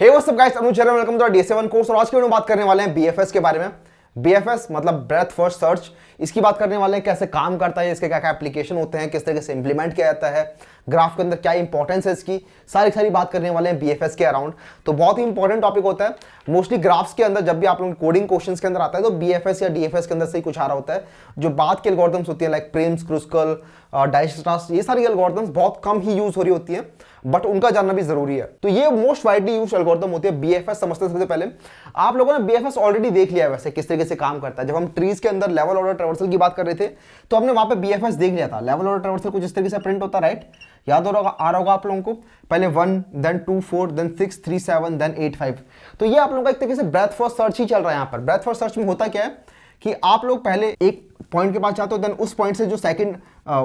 Hey what's up guys, अनुज है, welcome to DS7 course. और आज की वीडियो में बात करने वाले हैं BFS के बारे में। BFS मतलब ब्रेथ फर्स्ट सर्च। इसकी बात करने वाले हैं कैसे काम करता है, इसके क्या क्या एप्लीकेशन होते हैं, किस तरीके से इंप्लीमेंट किया जाता है, ग्राफ के अंदर क्या इंपॉर्टेंस है इसकी, सारी बात करने वाले हैं BFS के अराउंड। तो बहुत ही इंपॉर्टेंट टॉपिक होता है। मोस्टली ग्राफ्स के अंदर जब भी आप लोग कोडिंग क्वेश्चंस के अंदर आता है तो BFS या DFS के अंदर से ही कुछ आ रहा होता है। जो बात की एल्गोरिथम्स होती है लाइक प्रिम्स, क्रुस्कल, डाइजस्टास, ये सारी एल्गोरिथम्स बहुत कम ही यूज हो रही होती है, बट उनका जानना भी जरूरी है। तो ये मोस्ट वाइडली यूज्ड एल्गोरिथम होती है BFS। समझते हैं सबसे पहले आप लोगों ने BFS ऑलरेडी देख लिया है वैसे किस तरीके से काम करता है। जब हम ट्रीज के अंदर लेवल ऑर्डर ट्रैवर्सल की बात कर रहे थे तो हमने वहां पे BFS देख लिया था। लेवल ऑर्डर ट्रैवर्सल कुछ इस तरीके से प्रिंट होता है, राइट? याद आ रहा होगा आप लोगों को। पहले 1 देन 2 4 देन 6 3 7 देन 8 5। तो ये आप लोगों का एक तरीके से ब्रेथ फर्स्ट सर्च ही चल रहा है। यहाँ पर ब्रेथ फर्स्ट सर्च में होता क्या है कि आप लोग पहले एक पॉइंट के पास जाते हो, देन उस पॉइंट से जो सेकंड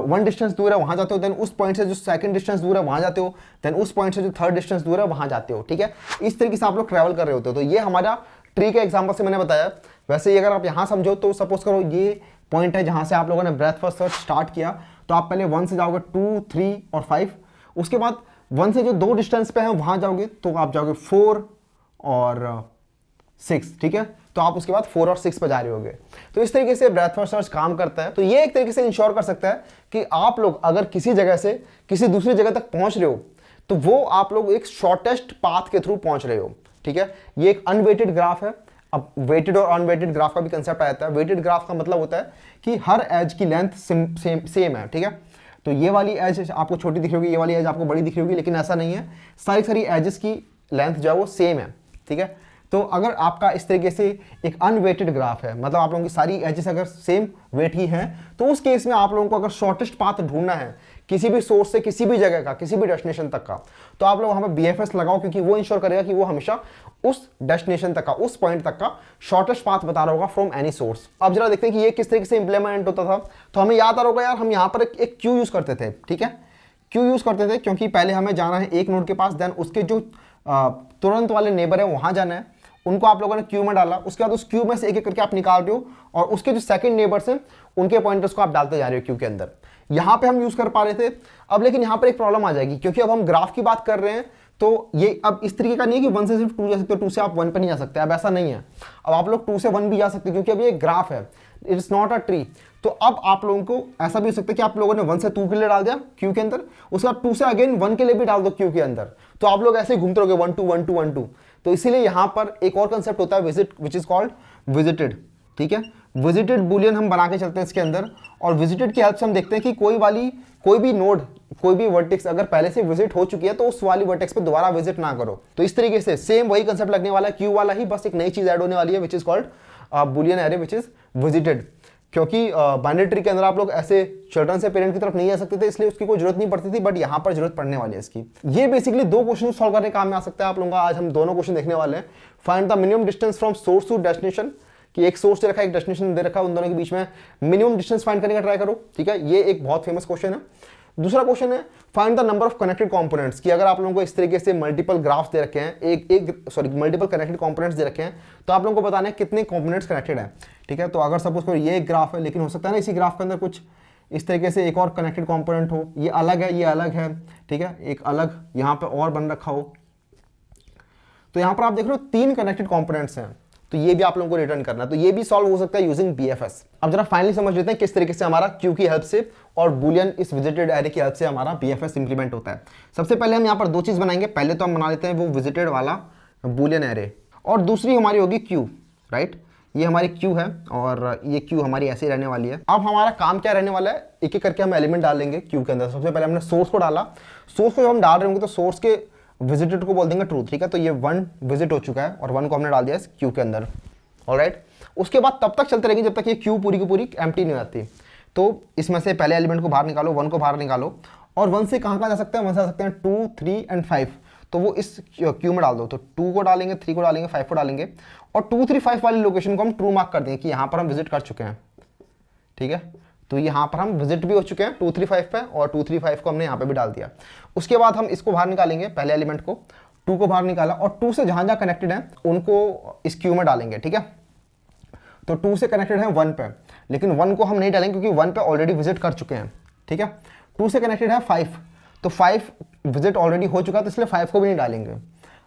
1 डिस्टेंस दूर है वहां जाते हो, देन उस पॉइंट से जो सेकंड डिस्टेंस दूर है वहां जाते हो, देन उस पॉइंट से जो थर्ड डिस्टेंस दूर है वहां जाते हो। ठीक है, इस तरीके से आप लोग ट्रैवल कर रहे होते हो। तो ये हमारा ट्री के एग्जांपल से मैंने बताया। वैसे ही अगर आप यहां समझो तो सपोज करो ये पॉइंट है जहां से आप लोगों ने ब्रेथ फर्स्ट सर्च स्टार्ट किया। तो आप पहले 1 से जाओगे 2 3 और 5। उसके बाद 1 से जो 2 डिस्टेंस पे है वहां जाओगे तो आप जाओगे 4 और 6। ठीक है, तो आप उसके बाद 4 और 6 पे जा रहे होगे। तो इस तरीके से ब्रेथ फर्स्ट सर्च काम करता है। तो ये एक तरीके से इंश्योर कर सकता है कि आप लोग अगर किसी जगह से किसी दूसरी जगह तक पहुंच रहे हो तो वो आप लोग एक शॉर्टेस्ट पाथ के थ्रू पहुंच रहे हो। ठीक है, ये एक अनवेटेड ग्राफ है। अब वेटेड और अनवेटेड ग्राफ का भी कंसेप्ट आ जाता है। वेटेड ग्राफ का मतलब होता है कि हर एज की लेंथ सेम है। ठीक है, तो ये वाली एज आपको छोटी दिख रही होगी, ये वाली एज आपको बड़ी दिख रही होगी, लेकिन ऐसा नहीं है। सारी एजेस की लेंथ जो है वो सेम है। ठीक है, तो अगर आपका इस तरीके से एक अनवेटेड ग्राफ है, मतलब आप लोगों की सारी एजेस अगर सेम वेट ही हैं, तो उस केस में आप लोगों को अगर शॉर्टेस्ट पाथ ढूंढना है किसी भी सोर्स से किसी भी जगह का किसी भी डेस्टिनेशन तक का, तो आप लोग वहां पे BFS लगाओ, क्योंकि वो इंश्योर करेगा कि वो हमेशा उस डेस्टिनेशन तक का, उस पॉइंट तक का शॉर्टेस्ट पाथ बता रहा होगा फ्रॉम एनी सोर्स। अब जरा देखते हैं कि ये किस तरीके से इंप्लीमेंट होता था। तो हमें याद आ रहा होगा यार, हम यहाँ पर एक क्यू यूज करते थे। ठीक है, क्यू यूज करते थे क्योंकि पहले हमें जाना है एक नोड के पास, देन उसके जो तुरंत वाले नेबर है वहां जाना है, उनको आप लोगों ने क्यू में डाला। उसके बाद उस क्यू में से एक एक करके आप निकाल रहे हो और उसके जो सेकंड नेबर्स हैं उनके पॉइंटर्स को आप डालते जा रहे हो क्यू के अंदर। यहां पे हम यूज कर पा रहे थे। अब लेकिन यहां पर एक प्रॉब्लम आ जाएगी, क्योंकि अब हम ग्राफ की बात कर रहे हैं। तो ये अब इस तरीके का नहीं है कि 1 से सिर्फ 2 जा सकते हो, 2 से आप 1 पे नहीं जा सकते। अब ऐसा नहीं है, अब आप लोग 2 से 1 भी जा सकते हैं, क्योंकि अब ये ग्राफ है, इट्स नॉट अ ट्री। तो अब आप लोगों को ऐसा भी हो सकता है कि आप लोगों ने 1 से 2 के लिए डाल दिया क्यू के अंदर, उसके बाद 2 से अगेन 1 के लिए भी डाल दो क्यू के अंदर। तो आप लोग ऐसे ही घूमते रहोगे 1 2 1 2 1 2। तो इसीलिए यहां पर एक और कंसेप्ट होता है visit, which is called visited. ठीक है, विजिटेड बुलियन हम बना के चलते हैं इसके अंदर, और विजिटेड की हेल्प से हम देखते हैं कि कोई भी नोड, कोई भी वर्टेक्स अगर पहले से विजिट हो चुकी है तो उस वाली वर्टेक्स पे दोबारा विजिट ना करो। तो इस तरीके से सेम वही कंसेप्ट लगने वाला है क्यू वाला ही, बस एक नई चीज ऐड होने वाली है which is called Boolean array which is visited. क्योंकि बाइनरी ट्री के अंदर आप लोग ऐसे चिल्ड्रन से पेरेंट की तरफ नहीं जा सकते थे, इसलिए उसकी कोई जरूरत नहीं पड़ती थी, बट यहाँ पर जरूरत पड़ने वाली है इसकी। ये बेसिकली 2 क्वेश्चन सॉल्व करने काम में आ सकता है आप लोगों का। आज हम दोनों क्वेश्चन देखने वाले हैं। Find the minimum distance from source to destination, कि एक सोर्स दे रखा है एक डेस्टिनेशन दे रखा है, उन दोनों के बीच में मिनिमम डिस्टेंस फाइंड करने का ट्राई करो। ठीक है, ये एक बहुत फेमस क्वेश्चन है। दूसरा क्वेश्चन है find the number of connected components, कि अगर आप लोगों को इस तरीके से मल्टीपल ग्राफ्स दे रखे हैं, मल्टीपल कनेक्टेड कंपोनेंट्स दे रखे हैं, तो आप लोगों को बताना है कितने कंपोनेंट्स कनेक्टेड हैं। ठीक है, तो अगर सपोज करो ये एक ग्राफ है, लेकिन हो सकता है ना इसी ग्राफ के अंदर कुछ इस तरीके से एक और कनेक्टेड कंपोनेंट हो, ये अलग है, ये अलग है। ठीक है, एक अलग यहाँ पे और बन रखा हो। तो यहाँ पर आप देख रहे हो 3 कनेक्टेड कंपोनेंट्स हैं, तो ये भी आप लोगों को रिटर्न करना है। तो ये भी सॉल्व हो सकता है यूजिंग BFS। अब जरा फाइनली समझ लेते हैं किस तरीके से हमारा क्यू की हेल्प से और बुलियन इस विजिटेड एरे की हेल्प से हमारा BFS इंप्लीमेंट होता है। सबसे पहले हम यहाँ पर 2 चीज बनाएंगे। पहले तो हम बना लेते हैं वो विजिटेड वाला बुलियन एरे, और दूसरी हमारी होगी क्यू। राइट, ये हमारी क्यू है और ये क्यू हमारी ऐसे ही रहने वाली है। अब हमारा काम क्या रहने वाला है, एक एक करके हम एलिमेंट डालेंगे क्यू के अंदर। सबसे पहले हमने सोर्स को डाला। सोर्स को जब हम डाल रहे होंगे तो सोर्स के विजिटेड को बोल देंगे ट्रू। ठीक है, तो ये 1 विजिट हो चुका है और 1 को हमने डाल दिया इस क्यू के अंदर। ऑलराइट, उसके बाद तब तक चलते रहेंगे जब तक ये क्यू पूरी की पूरी एम्प्टी नहीं हो जाती। तो इसमें से पहले एलिमेंट को बाहर निकालो, 1 को बाहर निकालो, और 1 से कहाँ जा सकते हैं, 1 से आ सकते हैं 2 3 एंड 5। तो वो इस क्यू में डाल दो। तो 2 को डालेंगे, 3 को डालेंगे, 5 को डालेंगे, और 2 3 5 वाली लोकेशन को हम ट्रू मार्क कर देंगे कि यहाँ पर हम विजिट कर चुके हैं। ठीक है, तो यहाँ पर हम विजिट भी हो चुके हैं 2 3 5 पे, और 2 3 5 को हमने यहाँ पे भी डाल दिया। उसके बाद हम इसको बाहर निकालेंगे, पहले एलिमेंट को 2 को बाहर निकाला, और 2 से जहाँ जहाँ कनेक्टेड है उनको इस क्यू में डालेंगे। ठीक है, तो 2 से कनेक्टेड है 1 पे, लेकिन 1 को हम नहीं डालेंगे क्योंकि 1 पे ऑलरेडी विजिट कर चुके हैं। ठीक है, 2 से कनेक्टेड है 5, तो 5 विजिट ऑलरेडी हो चुका है, तो इसलिए 5 को भी नहीं डालेंगे।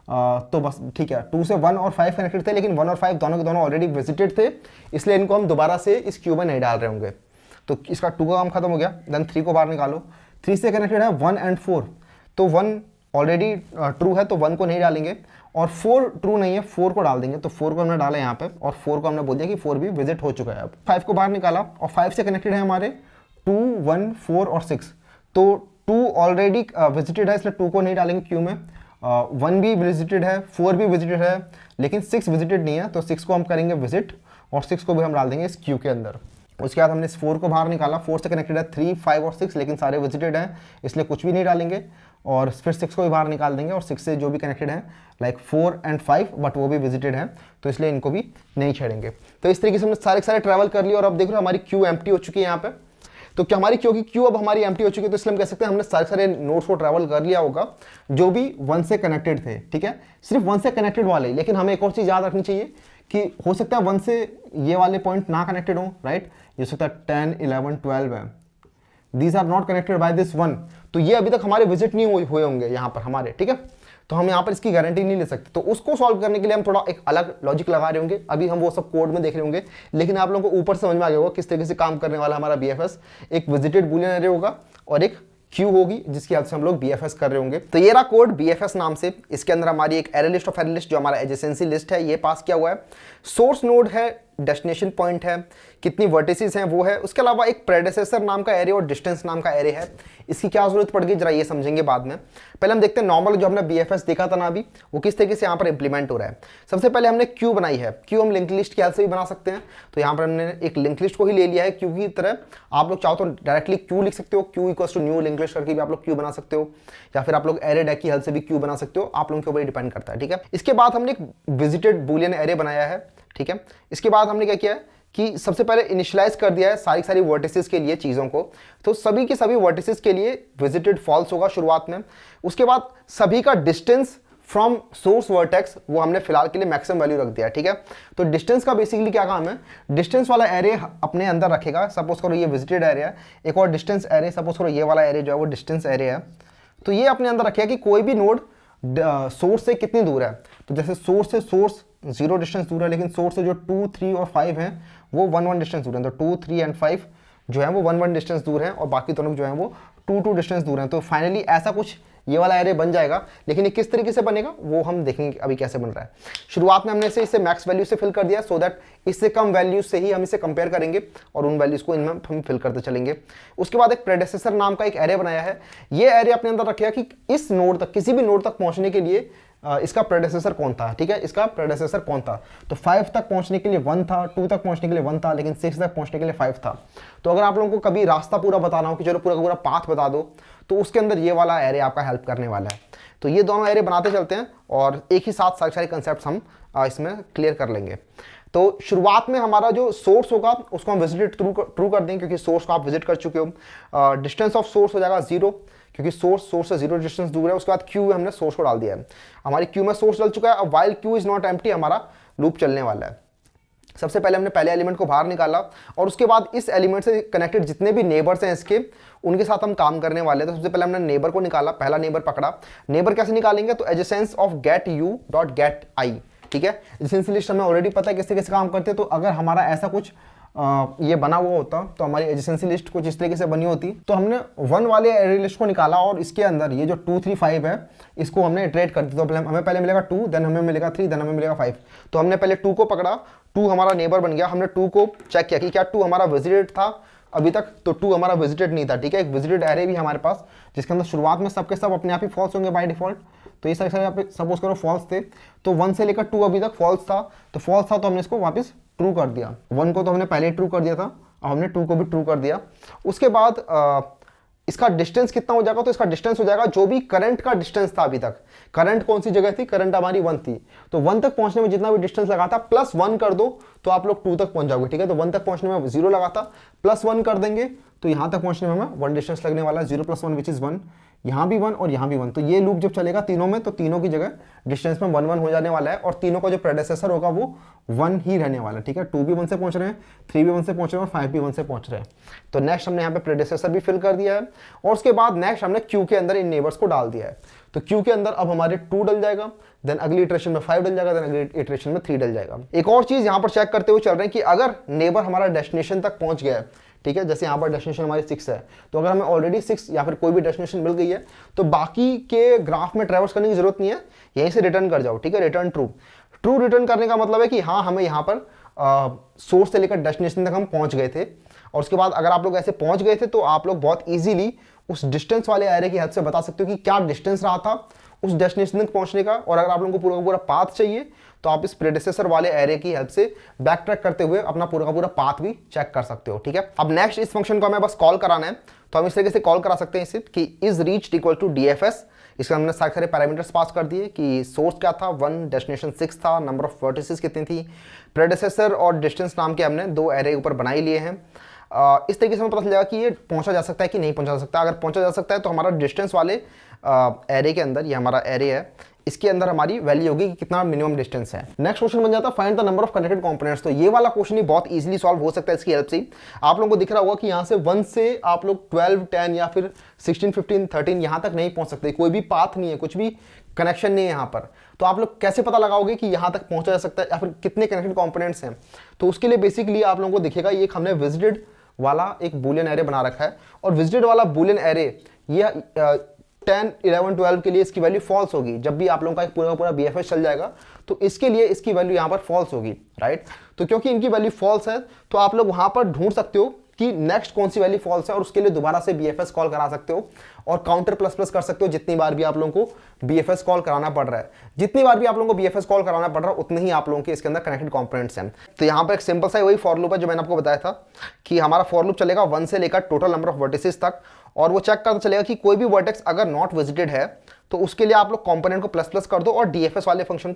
तो बस ठीक है, 2 से 1 और 5 कनेक्टेड थे, लेकिन 1 और 5 दोनों के दोनों ऑलरेडी विजिटेड थे, इसलिए इनको हम दोबारा से इस क्यू में नहीं डाल रहे होंगे। तो इसका 2 का काम खत्म हो गया। देन 3 को बाहर निकालो। 3 से कनेक्टेड है 1 एंड 4, तो 1 ऑलरेडी ट्रू है तो 1 को नहीं डालेंगे, और 4 ट्रू नहीं है, 4 को डाल देंगे। तो 4 को हमने डाला यहाँ पे, और 4 को हमने बोल दिया कि 4 भी विजिट हो चुका है। अब 5 को बाहर निकाला, और 5 से कनेक्टेड है हमारे 2, 1, 4 और 6, तो 2 ऑलरेडी विजिटेड है, इसलिए 2 को नहीं डालेंगे क्यू में। 1 भी विजिटेड है, 4 भी विजिटेड है, लेकिन 6 विजिटेड नहीं है, तो 6 को हम करेंगे विजिट, और 6 को भी हम डाल देंगे इस क्यू के अंदर। उसके बाद हमने इस 4 को बाहर निकाला। 4 से कनेक्टेड है 3, 5 और 6, लेकिन सारे विजिटेड हैं, इसलिए कुछ भी नहीं डालेंगे, और फिर 6 को भी बाहर निकाल देंगे, और 6 से जो भी कनेक्टेड है लाइक 4 एंड 5, बट वो भी विजिटेड है, तो इसलिए इनको भी नहीं छेड़ेंगे। तो इस तरीके से हमने सारे ट्रैवल कर लिए, और अब देख रहे हो हमारी क्यू एम्प्टी हो चुकी है यहाँ पे। तो क्या हमारी क्योंकि क्यू अब हमारी एम्प्टी हो चुकी है, तो इसलिए हम कह सकते हैं हमने सारे नोड्स को ट्रैवल कर लिया होगा जो भी 1 से कनेक्टेड थे, ठीक है, सिर्फ 1 से कनेक्टेड वाले। लेकिन हमें एक और चीज़ याद रखनी चाहिए कि हो सकता है 1 से ये वाले पॉइंट ना कनेक्टेड हो, राइट, ये हो सकता है 10, 11, 12 है, these are not connected by this 1, तो ये अभी तक हमारे विजिट नहीं हुए होंगे यहाँ पर हमारे, ठीक है, तो हम यहाँ पर इसकी गारंटी नहीं ले सकते। तो उसको सॉल्व करने के लिए हम थोड़ा एक अलग लॉजिक लगा रहे होंगे, अभी हम वो सब कोड में देख रहे होंगे, लेकिन आप लोगों को ऊपर समझ में आ गया होगा किस तरीके से काम करने वाला हमारा बीएफएस। एक विजिटेड बूलियन एरे होगा और एक क्यू होगी जिसकी हेल्प से हम लोग बीएफएस कर रहे होंगे। तो ये रहा कोड बीएफएस नाम से। इसके अंदर हमारी एक array list of array list जो हमारा एडजेसेंसी लिस्ट है ये पास किया हुआ है, सोर्स नोड है, डेस्टिनेशन पॉइंट है, कितनी वर्टिसेस हैं वो है, उसके अलावा एक प्रेडेसेसर नाम का एरे और डिस्टेंस नाम का एरे है। इसकी क्या जरूरत पड़ गई जरा ये समझेंगे बाद में। पहले हम देखते हैं नॉर्मल जो हमने बीएफएस देखा था ना अभी, वो किस तरीके से यहाँ पर इंप्लीमेंट हो रहा है। सबसे पहले हमने क्यू बनाई है, क्यू हम लिंक लिस्ट की हेल्प से भी बना सकते हैं, तो यहाँ पर हमने एक लिंक लिस्ट को ही ले लिया है क्यू की तरह। आप लोग चाहो तो डायरेक्टली क्यू लिख सकते हो, Q equals to new link list करके भी आप लोग क्यू बना सकते हो, या फिर आप लोग एरे डेक की हेल्प से भी क्यू बना सकते हो, आप लोगों के ऊपर डिपेंड करता है, ठीक है। इसके बाद हमने एक विजिटेड बूलियन एरे बनाया है, ठीक है। इसके बाद हमने क्या किया है कि सबसे पहले इनिशियलाइज कर दिया है सारी वर्टिसेस के लिए चीज़ों को, तो सभी के सभी वर्टिसेस के लिए विजिटेड फॉल्स होगा शुरुआत में। उसके बाद सभी का डिस्टेंस फ्रॉम सोर्स वर्टेक्स वो हमने फिलहाल के लिए मैक्सिमम वैल्यू रख दिया है, ठीक है। तो डिस्टेंस का बेसिकली क्या काम है, डिस्टेंस वाला एरे अपने अंदर रखेगा, सपोज करो ये विजिटेड एरे है, एक और डिस्टेंस एरे, सपोज करो ये वाला एरे जो है वो डिस्टेंस एरे है, तो ये अपने अंदर रखेगा कि कोई भी नोड सोर्स से कितनी दूर है। तो जैसे सोर्स से सोर्स 0 डिस्टेंस दूर है, लेकिन सोर्स से जो 2, 3 और 5 हैं वो 1 डिस्टेंस दूर है, तो 2, 3 एंड 5 जो है वो 1 डिस्टेंस दूर है, और बाकी दोनों जो है वो 2 डिस्टेंस दूर हैं। तो फाइनली ऐसा कुछ ये वाला एरे बन जाएगा, लेकिन ये किस तरीके से बनेगा वो हम देखेंगे अभी कैसे बन रहा है। शुरुआत में हमने इसे मैक्स वैल्यू से फिल कर दिया, सो दैट इससे कम वैल्यू से ही हम इसे कंपेयर करेंगे और उन वैल्यूज को इनमें हम फिल करते चलेंगे। उसके बाद एक प्रेडेसेसर नाम का एक एरे बनाया है, ये एरे अपने अंदर रखेगा कि इस नोड तक, किसी भी नोड तक पहुंचने के लिए इसका प्रेडेसेसर कौन था, ठीक है, इसका प्रेडेसेसर कौन था। तो 5 तक पहुंचने के लिए 1 था, 2 तक पहुंचने के लिए 1 था, लेकिन 6 तक पहुंचने के लिए 5 था। तो अगर आप लोगों को कभी रास्ता पूरा बताना हो कि चलो पूरा का पूरा पाथ बता दो, तो उसके अंदर ये वाला एरे आपका हेल्प करने वाला है। तो ये दोनों एरे बनाते चलते हैं और एक ही साथ सारे कंसेप्ट हम इसमें क्लियर कर लेंगे। तो शुरुआत में हमारा जो सोर्स होगा उसको हम विजिटेड ट्रू कर देंगे, क्योंकि सोर्स को आप विजिट कर चुके हो। डिस्टेंस ऑफ सोर्स हो जाएगा 0, क्योंकि सोर्स से 0 डिस्टेंस दूर है। उसके बाद क्यू में हमने सोर्स को डाल दिया है, हमारी क्यू में सोर्स डल चुका है। अब while Q is not empty हमारा लूप चलने वाला है। सबसे पहले हमने पहले एलिमेंट को बाहर निकाला, और उसके बाद इस एलिमेंट से कनेक्टेड जितने भी नेबर्स हैं इसके, उनके साथ हम काम करने वाले हैं। तो सबसे पहले हमने नेबर को निकाला, पहला नेबर पकड़ा। नेबर कैसे निकालेंगे, तो adjacency of get U dot get I, ठीक है। एडजेसेंसी लिस्ट हमें ऑलरेडी पता है किस तरीके से काम करते हैं, तो अगर हमारा ऐसा कुछ ये बना हुआ होता तो हमारी एडजेसेंसी लिस्ट कुछ इस तरीके से बनी होती। तो हमने 1 वाले एरे लिस्ट को निकाला, और इसके अंदर ये जो 2, 3, 5 है इसको हमने इटरेट कर दिया। तो हमें पहले मिलेगा 2, देन हमें मिलेगा 3, देन हमें मिलेगा 5। तो हमने पहले 2 को पकड़ा, 2 हमारा नेबर बन गया। हमने 2 को चेक किया कि क्या 2 हमारा विजिटेड था अभी तक, तो 2 हमारा विजिटेड नहीं था, ठीक है। एक विजिटेड एरे भी हमारे पास, जिसके अंदर शुरुआत में सबके सब अपने आप ही फॉल्स होंगे बाय डिफॉल्ट। तो ये सारे यहाँ पे सपोज करो फॉल्स थे, तो 1 से लेकर 2 अभी तक फॉल्स था, तो फॉल्स था तो हमने इसको वापस ट्रू कर दिया। 1 को तो हमने पहले ही ट्रू कर दिया था, अब हमने 2 को भी ट्रू कर दिया। उसके बाद इसका डिस्टेंस कितना हो जाएगा, तो इसका डिस्टेंस हो जाएगा जो भी करंट का डिस्टेंस था अभी तक। करंट कौन सी जगह थी, करंट हमारी 1 थी, तो 1 तक पहुंचने में जितना भी डिस्टेंस लगा था प्लस 1 कर दो तो आप लोग 2 तक पहुंच जाओगे, ठीक है। तो 1 तक पहुंचने में 0 लगा था, प्लस 1 कर देंगे तो यहां तक पहुंचने में हमें 1 डिस्टेंस लगने वाला है। 0 + 1 विच इज 1, यहाँ भी 1 और यहाँ भी 1, तो ये लूप जब चलेगा तीनों में तो तीनों की जगह डिस्टेंस में 1 1 हो जाने वाला है और तीनों का जो प्रेडेसेसर होगा वो 1 ही रहने वाला है, ठीक है। 2 भी 1 से पहुंच रहे हैं, 3 भी 1 से पहुंच रहे हैं और 5 भी 1 से पहुंच रहे हैं। तो नेक्स्ट हमने यहाँ पे प्रेडेसेसर भी फिल कर दिया है और उसके बाद नेक्स्ट हमने क्यू के अंदर इन नेबर्स को डाल दिया है। तो क्यू के अंदर अब हमारे 2 डल जाएगा, देन अगली इटरेशन में 5 डल जाएगा, देन अगली इटरेशन में 3 डल जाएगा। एक और चीज यहाँ पर चेक करते हुए चल रहे हैं कि अगर नेबर हमारा डेस्टिनेशन तक पहुंच गया है, ठीक है, जैसे यहाँ पर डेस्टिनेशन हमारी 6 है, तो अगर हमें ऑलरेडी 6 या फिर कोई भी डेस्टिनेशन मिल गई है तो बाकी के ग्राफ में ट्रैवर्स करने की जरूरत नहीं है, यहीं से रिटर्न कर जाओ, ठीक है। Return true. ट्रू रिटर्न करने का मतलब है कि हाँ हमें यहाँ पर सोर्स से लेकर डेस्टिनेशन तक हम पहुंच गए थे, और उसके बाद अगर आप लोग ऐसे पहुंच गए थे तो आप लोग बहुत ईजिली उस डिस्टेंस वाले एरे की हेल्प से बता सकते हो कि क्या डिस्टेंस रहा था उस डेस्टिनेशन तक पहुंचने का। और अगर आप लोगों को पूरा का पूरा पाथ चाहिए तो आप इस प्रेडिसेसर वाले एरे की हेल्प से बैक ट्रैक करते हुए अपना पूरा का पूरा पाथ भी चेक कर सकते हो, ठीक है। अब नेक्स्ट इस फंक्शन को हमें बस कॉल कराना है, तो हम इस तरीके से कॉल करा सकते हैं इसे कि is reached equal to DFS. इसके हमने सारे पैरामीटर्स पास कर दिए कि सोर्स क्या था 1, डेस्टिनेशन 6 था, नंबर ऑफ वर्टिसेस कितनी थी, प्रेडिसेसर और डिस्टेंस नाम के हमने 2 एरे ऊपर बना ही लिए हैं। इस तरीके से हमें पता चल जाएगा कि ये पहुंचा जा सकता है कि नहीं पहुंचा जा सकता। अगर पहुंचा जा सकता है तो हमारा डिस्टेंस वाले एरे के अंदर, ये हमारा एरे है, इसके अंदर हमारी वैल्यू होगी कि कितना मिनिमम डिस्टेंस है। नेक्स्ट क्वेश्चन बन जाता है find the number of connected components. तो ये वाला क्वेश्चन ही बहुत इजीली सॉल्व हो सकता है इसकी हेल्प से। आप लोगों को दिख रहा होगा कि यहाँ से 1 से आप लोग 12, 10 या फिर 16, 15, 13 यहाँ तक नहीं पहुँच सकते, कोई भी पाथ नहीं है, कुछ भी कनेक्शन नहीं है यहाँ पर। तो आप लोग कैसे पता लगाओगे कि यहाँ तक पहुँचा जा सकता है या फिर कितने कनेक्टेड कॉम्पोनेंट्स हैं? तो उसके लिए बेसिकली आप लोगों को दिखेगा ये हमने विजिटेड वाला एक बूलियन एरे बना रखा है, और विजिटेड वाला बूलियन एरे ये 10, 11, 12 के लिए इसकी वैल्यू फॉल्स होगी। जब भी आप लोगों का एक पूरा पूरा बीएफएस चल जाएगा तो इसके लिए इसकी वैल्यू यहाँ पर फॉल्स होगी, राइट। तो क्योंकि इनकी वैल्यू फॉल्स है तो आप लोग वहाँ पर ढूंढ सकते हो कि नेक्स्ट कौन सी वैल्यू फॉल्स है, और उसके लिए दोबारा से बीएफएस कॉल करा सकते हो और काउंटर प्लस प्लस कर सकते हो जितनी बार भी आप लोगों को बीएफएस कॉल कराना पड़ रहा है। जितनी बार भी आप लोगों को बीएफएस कॉल कराना पड़ रहा है उतने ही आप लोगों के इसके अंदर कनेक्टेड कंपोनेंट्स हैं। तो यहाँ पर एक सिंपल सा वही फॉर लूप है जो मैंने आपको बताया था कि हमारा फॉर लूप चलेगा 1 से लेकर टोटल नंबर ऑफ वर्टिसेस तक, और वो चेक करता चलेगा कि कोई भी वर्टेक्स अगर नॉट विजिटेड है तो उसके लिए आप लोग कंपोनेंट को प्लस प्लस कर दो और बीएफएस वाले फंक्शन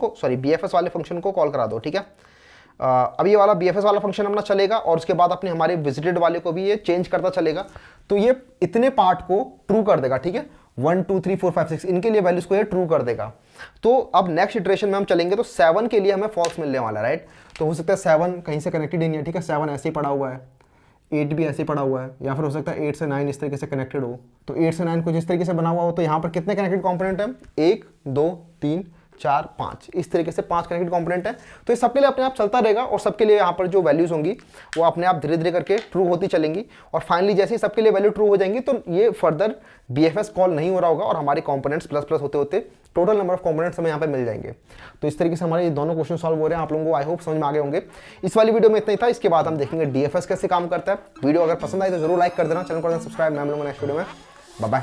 को कॉल करा दो, ठीक है। अब ये वाला बीएफएस वाला फंक्शन अपना चलेगा और उसके बाद अपने हमारे विजिटेड वाले को भी ये चेंज करता चलेगा। तो ये इतने पार्ट को ट्रू कर देगा, ठीक है। 1, 2, 3, 4, 5, 6 इनके लिए वैल्यूज को ये ट्रू कर देगा। तो अब नेक्स्ट इटरेशन में हम चलेंगे तो 7 के लिए हमें फॉल्स मिलने वाला है, राइट। तो हो सकता है 7 कहीं से कनेक्टेड ही नहीं है, ठीक है। 7 ऐसे ही पड़ा हुआ है, 8 भी ऐसे पड़ा हुआ है, या फिर हो सकता है 8 से 9 इस तरीके से कनेक्टेड हो। तो 8 से 9 कुछ इस तरीके से बना हुआ हो तो यहाँ पर कितने कनेक्टेड कंपोनेंट हैं? 1, 2, 3, 4, 5 इस तरीके से 5 कनेक्टेड कंपोनेंट है। तो ये सबके लिए अपने आप चलता रहेगा और सबके लिए यहाँ पर जो वैल्यूज होंगी वो अपने आप धीरे धीरे करके ट्रू होती चलेंगी, और फाइनली जैसे ही सबके लिए वैल्यू ट्रू हो जाएंगी तो ये फर्दर बीएफएस कॉल नहीं हो रहा होगा और हमारे कंपोनेंट्स प्लस प्लस होते होते टोटल नंबर ऑफ कंपोनेंट्स हमें यहाँ पे मिल जाएंगे। तो इस तरीके से हमारे ये दोनों क्वेश्चन सॉल्व हो रहे हैं। आप लोगों को आई होप समझ में आ गए होंगे। इस वाली वीडियो में इतना ही था। इसके बाद हम देखेंगे डीएफएस कैसे काम करता है। वीडियो अगर पसंद आई तो जरूर लाइक कर देना, चैनल को सब्सक्राइब। मैं मिलूंगा नेक्स्ट वीडियो में, बाय बाय।